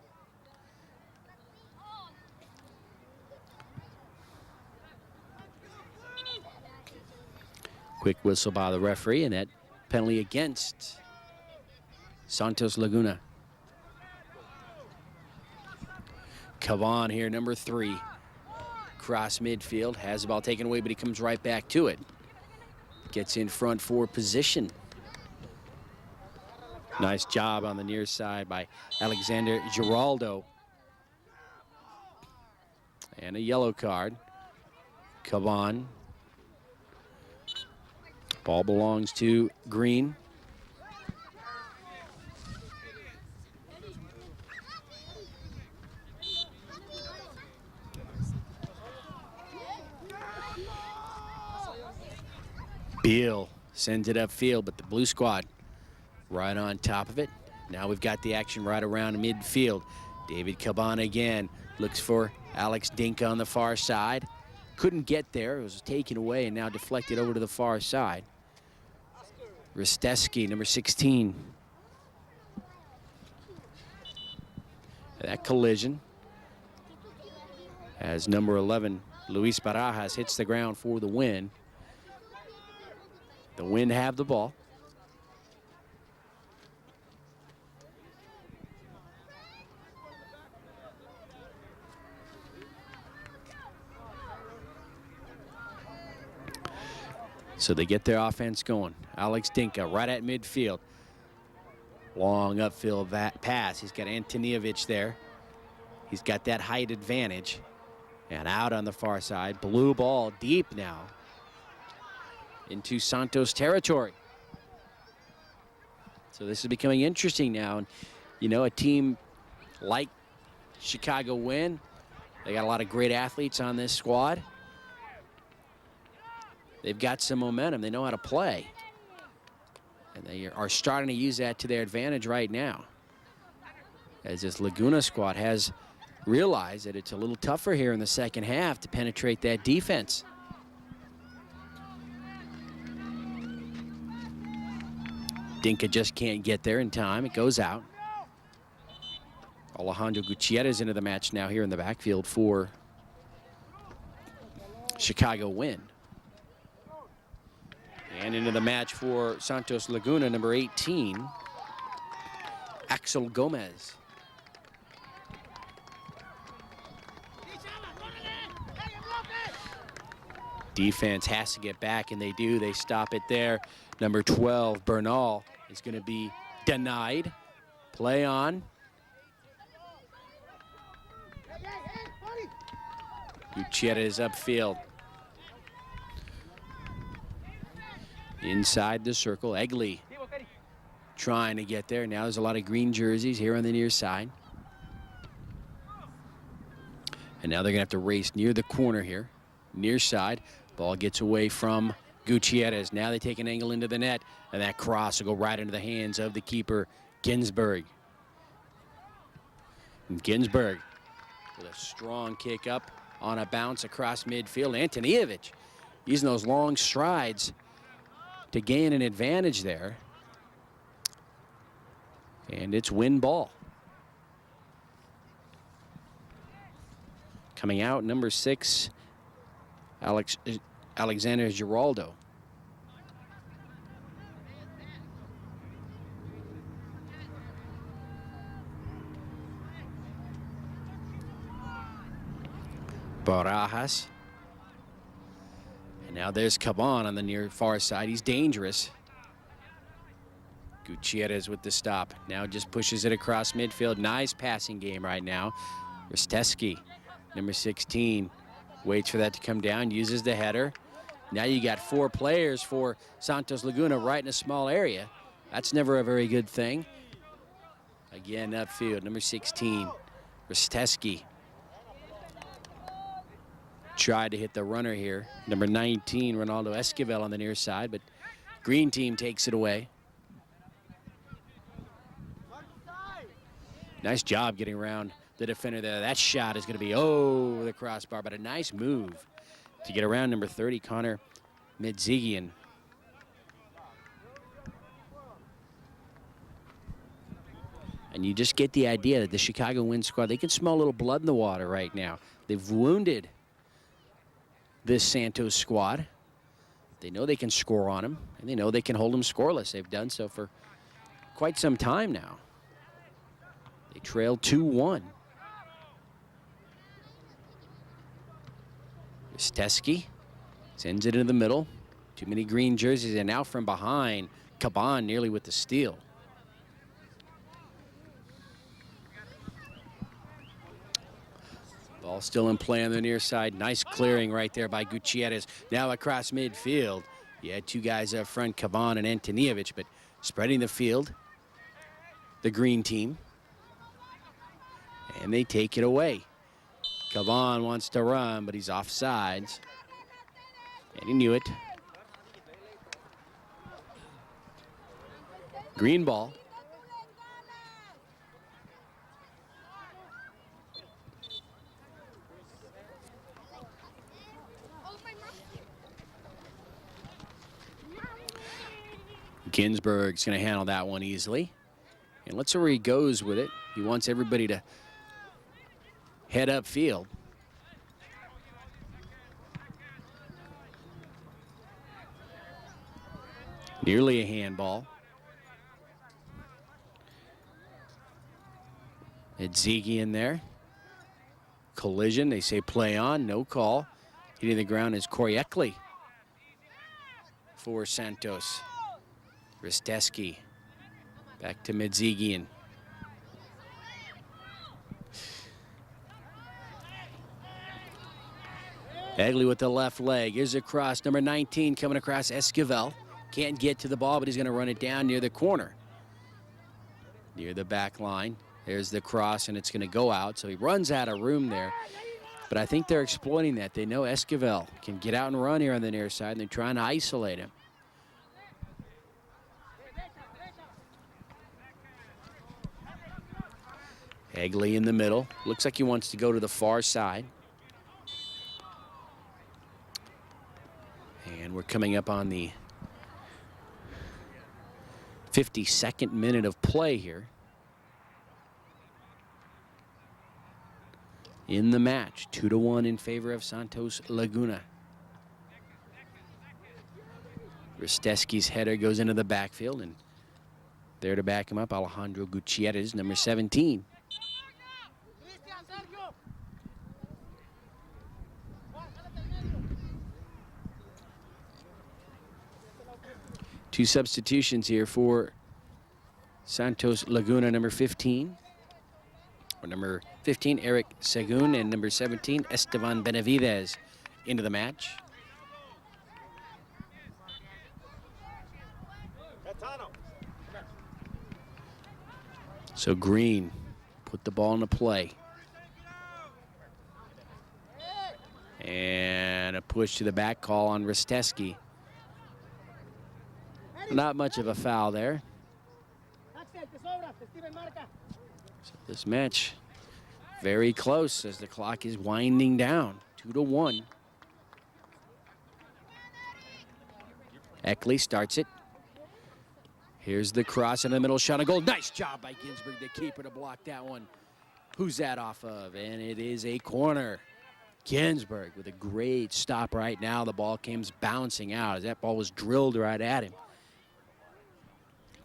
S1: Quick whistle by the referee, and that penalty against Santos Laguna. Kavan here, number 3. Cross midfield, has the ball taken away, but he comes right back to it. Gets in front for position. Nice job on the near side by Alexander Giraldo. And a yellow card. Kavan. Ball belongs to Green. Beal sends it upfield, but the blue squad right on top of it. Now we've got the action right around midfield. David Cabana again looks for Alex Dinka on the far side. Couldn't get there. It was taken away and now deflected over to the far side. Risteski, number 16. That collision as number 11, Luis Barajas, hits the ground for the Win. The Win have the ball. So they get their offense going. Alex Dinka right at midfield. Long upfield pass. He's got Antonievich there. He's got that height advantage. And out on the far side. Blue ball deep now into Santos territory. So this is becoming interesting now. And, you know, a team like Chicago Win, they got a lot of great athletes on this squad. They've got some momentum. They know how to play. And they are starting to use that to their advantage right now, as this Laguna squad has realized that it's a little tougher here in the second half to penetrate that defense. Dinka just can't get there in time. It goes out. Alejandro Gutierrez into the match now here in the backfield for Chicago Wind. And into the match for Santos Laguna, number 18, Axel Gomez. Defense has to get back, and they do. They stop it there. Number 12, Bernal, is going to be denied. Play on. Gutierrez upfield. Inside the circle, Egley trying to get there. Now there's a lot of green jerseys here on the near side. And now they're going to have to race near the corner here. Near side. Ball gets away from Gutierrez. Now they take an angle into the net, and that cross will go right into the hands of the keeper, Ginsberg. And Ginsberg with a strong kick up on a bounce across midfield. Antonievich using those long strides to gain an advantage there. And it's win ball. Coming out, number 6, Alexander Giraldo. Barajas. And now there's Caban on the near far side. He's dangerous. Gutierrez with the stop. Now just pushes it across midfield. Nice passing game right now. Risteski, number 16, waits for that to come down, uses the header. Now you got 4 players for Santos Laguna right in a small area. That's never a very good thing. Again, upfield, number 16, Risteski. Tried to hit the runner here. Number 19, Ronaldo Esquivel on the near side, but green team takes it away. Nice job getting around the defender there. That shot is going to be over the crossbar, but a nice move to get around number 30, Connor Medzigian. And you just get the idea that the Chicago Wind squad, they can smell a little blood in the water right now. They've wounded this Santos squad. They know they can score on them, and they know they can hold them scoreless. They've done so for quite some time now. They trail 2-1. Risteski sends it into the middle. Too many green jerseys, and now from behind, Caban nearly with the steal. Ball still in play on the near side. Nice clearing right there by Gutierrez. Now across midfield. You had 2 guys up front, Caban and Antonievich, but spreading the field, the green team. And they take it away. Caban wants to run, but he's offsides. And he knew it. Green ball. Ginsberg's going to handle that one easily. And let's see where he goes with it. He wants everybody to head upfield. Nearly a handball. Ziggy in there. Collision, they say play on, no call. Hitting the ground is Koryekli for Santos. Risteski back to Medzigian. Egley with the left leg. Here's a cross. Number 19 coming across Esquivel. Can't get to the ball, but he's going to run it down near the corner. Near the back line. There's the cross, and it's going to go out. So he runs out of room there. But I think they're exploiting that. They know Esquivel can get out and run here on the near side, and they're trying to isolate him. Egley in the middle. Looks like he wants to go to the far side. And we're coming up on the 52nd minute of play here. in the match. 2-1 in favor of Santos Laguna. Risteski's header goes into the backfield, and there to back him up, Alejandro Gutierrez, number 17. Two substitutions here for Santos Laguna, number 15. Or number 15, Eric Segun, and number 17, Esteban Benavides into the match. So Green put the ball into play. And a push to the back call on Risteski. Not much of a foul there. So this match very close as the clock is winding down. 2-1. Eckley starts it. Here's the cross in the middle, shot on goal. Nice job by Ginsburg, the keeper, to block that one. Who's that off of? And it is a corner. Ginsburg with a great stop right now. The ball comes bouncing out as that ball was drilled right at him.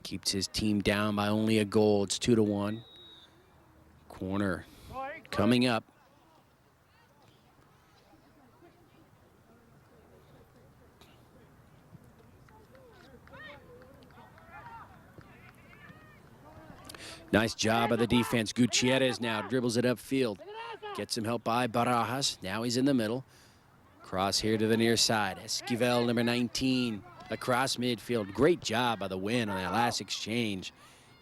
S1: Keeps his team down by only a goal. It's 2-1. Corner coming up. Nice job by the defense. Gutierrez now dribbles it upfield. Gets some help by Barajas. Now he's in the middle. Cross here to the near side. Esquivel, number 19, across midfield. Great job by the win on that last exchange.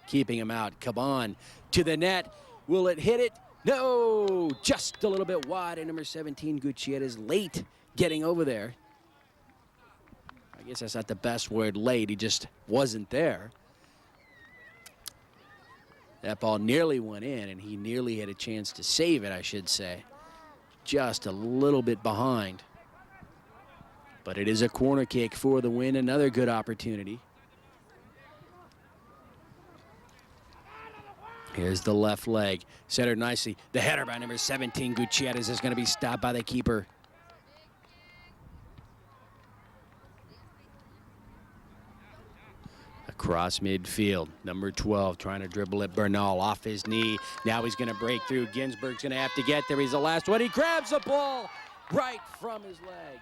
S1: Keeping him out. Caban to the net. Will it hit it? No! Just a little bit wide. And number 17, Gutierrez, late getting over there. I guess that's not the best word, late. He just wasn't there. That ball nearly went in, and he nearly had a chance to save it, I should say. Just a little bit behind. But it is a corner kick for the win. Another good opportunity. Here's the left leg. Centered nicely. The header by number 17, Gutierrez, is going to be stopped by the keeper. Across midfield, number 12 trying to dribble at Bernal off his knee. Now he's going to break through. Ginsburg's going to have to get there. He's the last one. He grabs the ball right from his leg.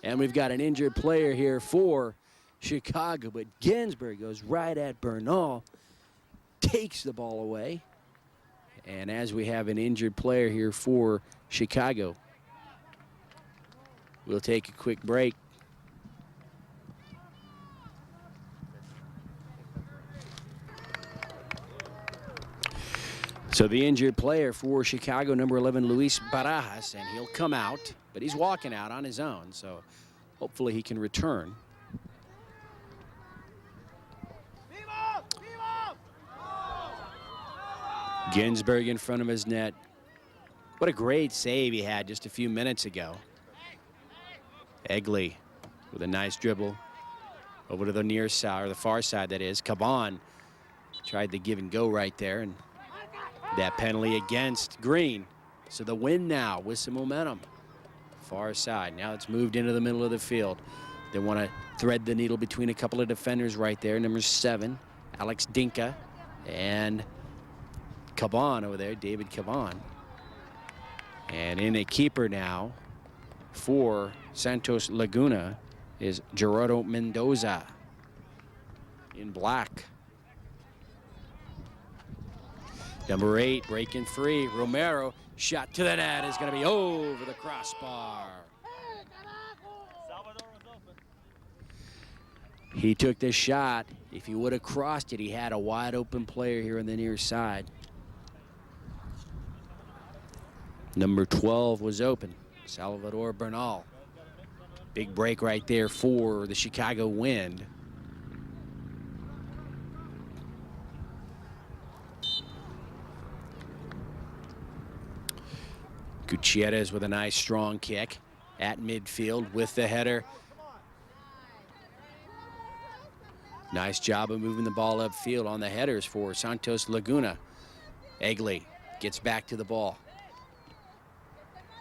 S1: And we've got an injured player here for Chicago, but Ginsburg goes right at Bernal, takes the ball away. And as we have an injured player here for Chicago, we'll take a quick break. So the injured player for Chicago, number 11, Luis Barajas, and he'll come out, but he's walking out on his own, so hopefully he can return. Ginsburg in front of his net. What a great save he had just a few minutes ago. Egley with a nice dribble over to the near side, or the far side, that is. Caban tried the give and go right there, and that penalty against Green. So the win now with some momentum. Far side. Now it's moved into the middle of the field. They want to thread the needle between a couple of defenders right there. Number 7, Alex Dinka, and Caban over there, David Caban. And in a keeper now for Santos Laguna is Gerardo Mendoza in black. Number 8 breaking free. Romero, shot to the net, is going to be over the crossbar. He took this shot. If he would have crossed it, he had a wide open player here on the near side. Number 12 was open, Salvador Bernal. Big break right there for the Chicago Wind. Gutierrez with a nice strong kick at midfield with the header. Nice job of moving the ball upfield on the headers for Santos Laguna. Egley gets back to the ball.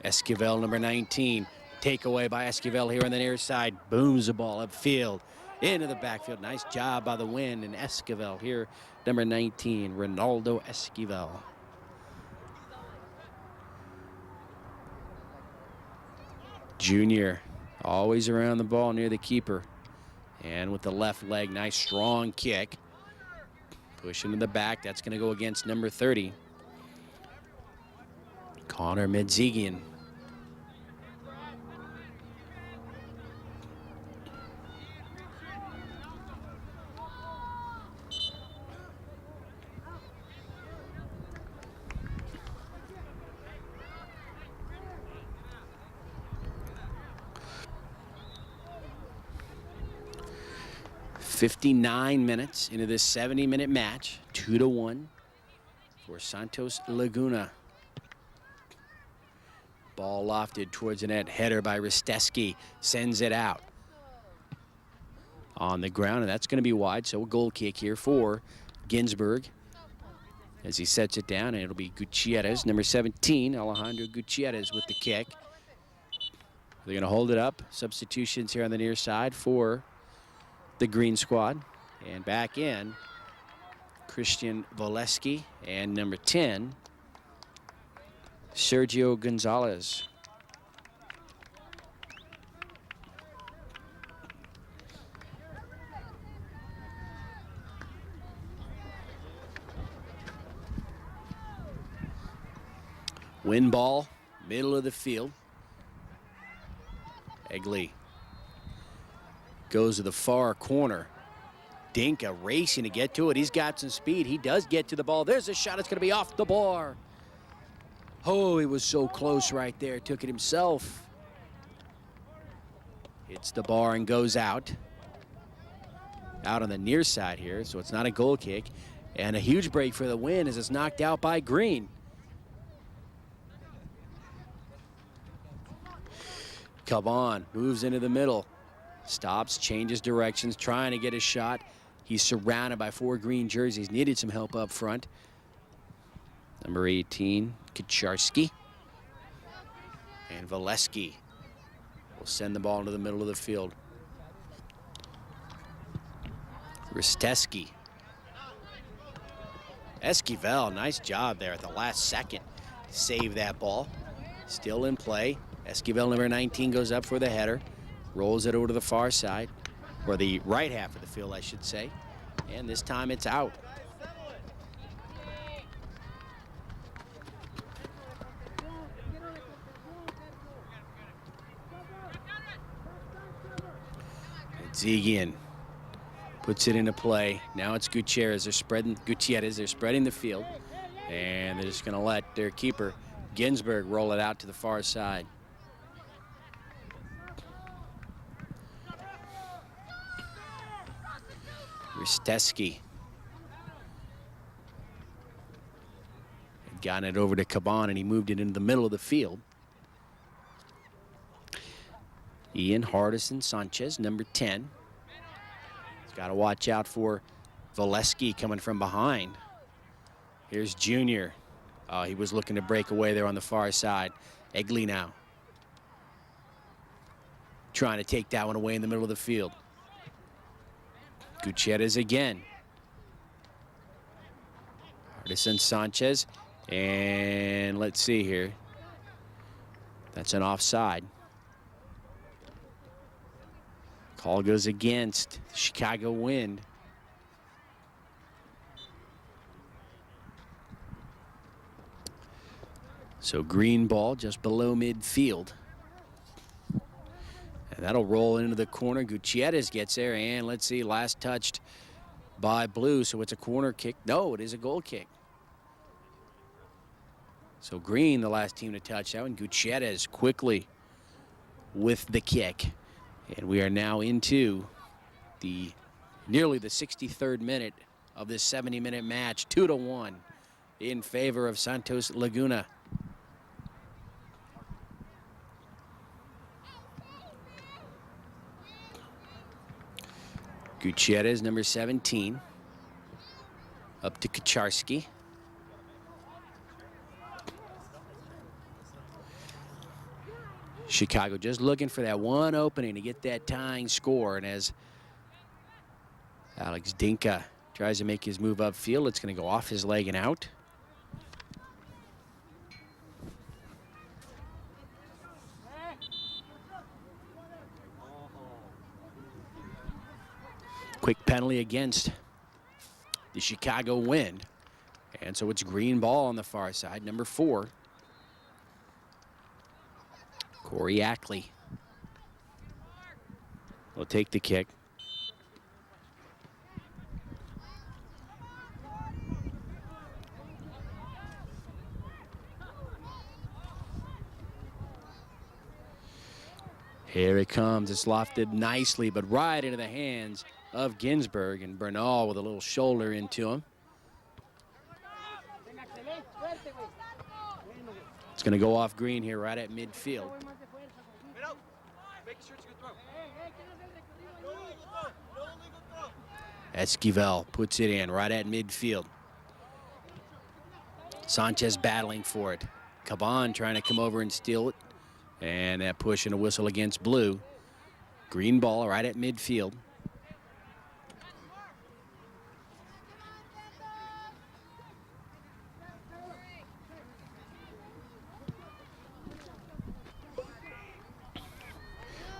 S1: Esquivel, number 19. Takeaway by Esquivel here on the near side. Booms the ball upfield into the backfield. Nice job by the Wind and Esquivel here, number 19, Ronaldo Esquivel. Junior always around the ball near the keeper. And with the left leg, nice strong kick. Push into the back. That's going to go against number 30, Connor Medzigian. "59 minutes into this 70-minute match, 2-1 for Santos Laguna. Ball lofted towards the net. Header by Risteski sends it out on the ground, and that's going to be wide. So a goal kick here for Ginsburg as he sets it down, and it'll be Gutierrez, number 17, Alejandro Gutierrez with the kick. They're going to hold it up. Substitutions here on the near side for the green squad. And back in, Christian Voleski and number 10, Sergio Gonzalez. Win ball, middle of the field. Egley goes to the far corner. Dinka racing to get to it. He's got some speed. He does get to the ball. There's a shot. It's going to be off the bar. Oh, he was so close right there. Took it himself. Hits the bar and goes out. Out on the near side here, so it's not a goal kick. And a huge break for the Win as it's knocked out by Green. Caban moves into the middle. Stops, changes directions, trying to get a shot. He's surrounded by 4 green jerseys. Needed some help up front. Number 18, Kacharski. And Voleski will send the ball into the middle of the field. Risteski. Esquivel, nice job there at the last second. Save that ball. Still in play. Esquivel, number 19, goes up for the header. Rolls it over to the far side, or the right half of the field, I should say. And this time it's out. Zegian puts it into play. Now it's Gutierrez. They're spreading the field. And they're just going to let their keeper, Ginsburg, roll it out to the far side. Risteski had gotten it over to Caban, and he moved it into the middle of the field. Ian Hardison Sanchez, number 10. He's got to watch out for Voleski coming from behind. Here's Junior. He was looking to break away there on the far side. Egley now trying to take that one away in the middle of the field. Gutierrez again. Hardison Sanchez. And let's see here. That's an offside. Call goes against Chicago Wind. So green ball just below midfield. And that'll roll into the corner. Gutierrez gets there, and let's see, last touched by blue, so it's a corner kick. No, it is a goal kick. So green, the last team to touch that one. Gutierrez quickly with the kick. And we are now into nearly the 63rd minute of this 70-minute match, 2-1 in favor of Santos Laguna. Gutierrez, number 17. Up to Kacharski. Chicago just looking for that one opening to get that tying score. And as Alex Dinka tries to make his move upfield, it's going to go off his leg and out. Quick penalty against the Chicago Wind. And so it's green ball on the far side, number 4. Corey Ackley will take the kick. Here it comes. It's lofted nicely, but right into the hands of Ginsburg, and Bernal with a little shoulder into him. It's going to go off green here right at midfield. Esquivel puts it in right at midfield. Sanchez battling for it. Caban trying to come over and steal it. And that push and a whistle against blue. Green ball right at midfield.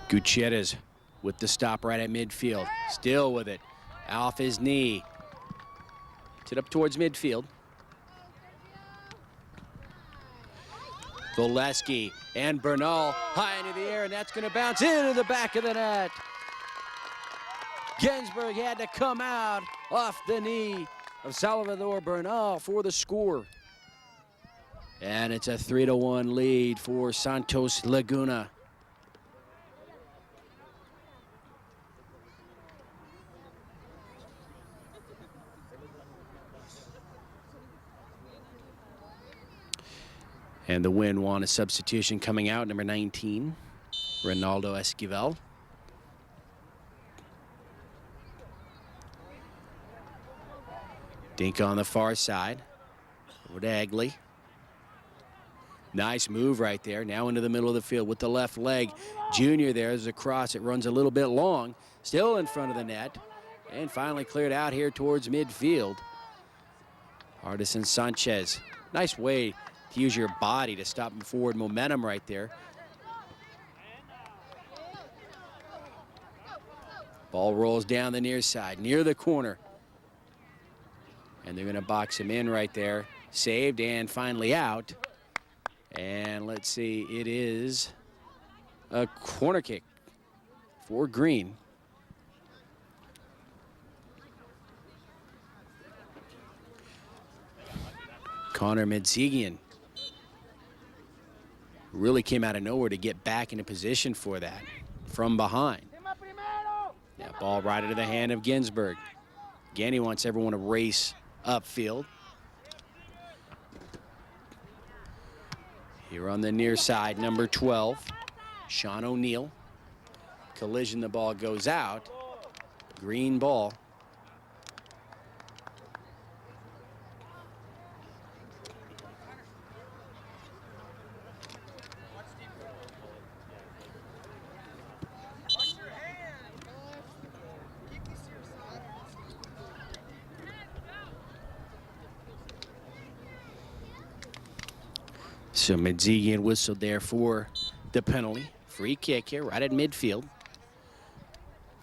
S1: Gutierrez with the stop right at midfield. Still with it. Off his knee. It's it up towards midfield. Goleski and Bernal high into the air, and that's going to bounce into the back of the net. Ginsburg had to come out off the knee of Salvador Bernal for the score. And it's a 3-1 lead for Santos Laguna. And the Wind want a substitution coming out, number 19, Ronaldo Esquivel. Dink on the far side, over to Egley. Nice move right there, now into the middle of the field with the left leg. Junior there's a cross, it runs a little bit long, still in front of the net, and finally cleared out here towards midfield. Artisan Sanchez, nice way to use your body to stop forward momentum right there. Ball rolls down the near side, near the corner. And they're gonna box him in right there. Saved and finally out. And let's see, it is a corner kick for Green. Connor Medzigian really came out of nowhere to get back into position for that from behind. That ball right into the hand of Ginsburg. Again, he wants everyone to race upfield. Here on the near side, number 12, Sean O'Neill. Collision, the ball goes out. Green ball. So Medzigian whistled there for the penalty. Free kick here right at midfield.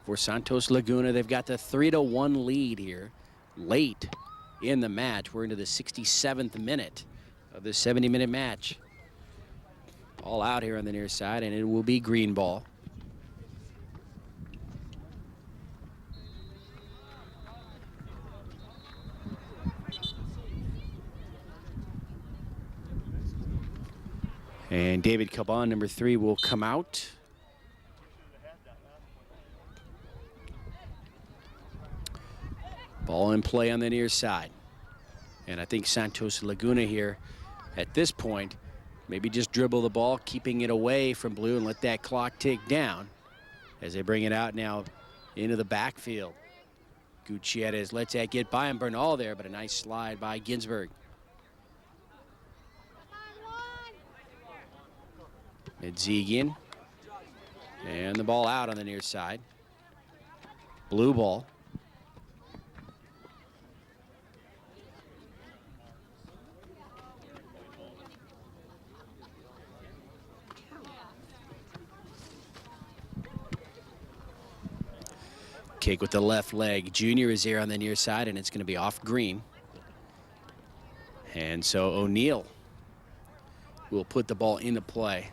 S1: For Santos Laguna, they've got the 3-1 lead here late in the match. We're into the 67th minute of the 70-minute match. All out here on the near side, and it will be green ball. And David Caban, number 3, will come out. Ball in play on the near side. And I think Santos Laguna here, at this point, maybe just dribble the ball, keeping it away from blue and let that clock tick down as they bring it out now into the backfield. Gutierrez lets that get by him. Bernal there, but a nice slide by Ginsberg. Medzigian. And the ball out on the near side. Blue ball. Kick with the left leg. Junior is there on the near side, and it's going to be off green. And so O'Neill will put the ball into play.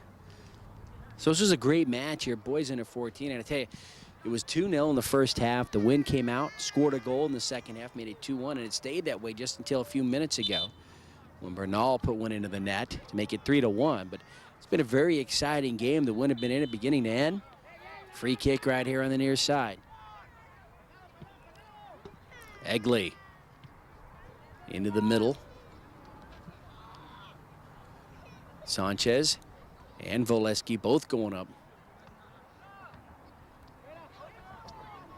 S1: So this was a great match here, boys under 14. And I tell you, it was 2-0 in the first half. The wind came out, scored a goal in the second half, made it 2-1, and it stayed that way just until a few minutes ago when Bernal put one into the net to make it 3-1. But it's been a very exciting game. The wind had been in it beginning to end. Free kick right here on the near side. Egley into the middle. Sanchez and Voleski both going up.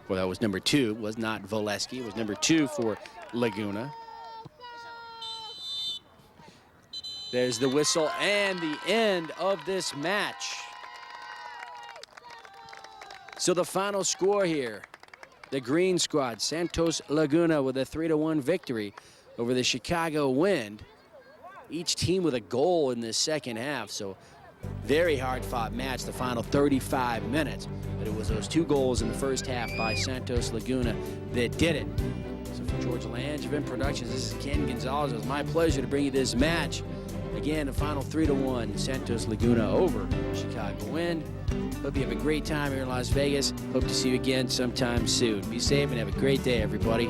S1: Well, that was number 2. It was not Voleski. It was number 2 for Laguna. There's the whistle and the end of this match. So the final score here. The green squad, Santos Laguna, with a 3-1 victory over the Chicago Wind. Each team with a goal in this second half, so very hard-fought match, the final 35 minutes. But it was those 2 goals in the first half by Santos Laguna that did it. So for George Langevin Productions, this is Ken Gonzalez. It was my pleasure to bring you this match. Again, the final 3-1, Santos Laguna over Chicago Wind. Hope you have a great time here in Las Vegas. Hope to see you again sometime soon. Be safe and have a great day, everybody.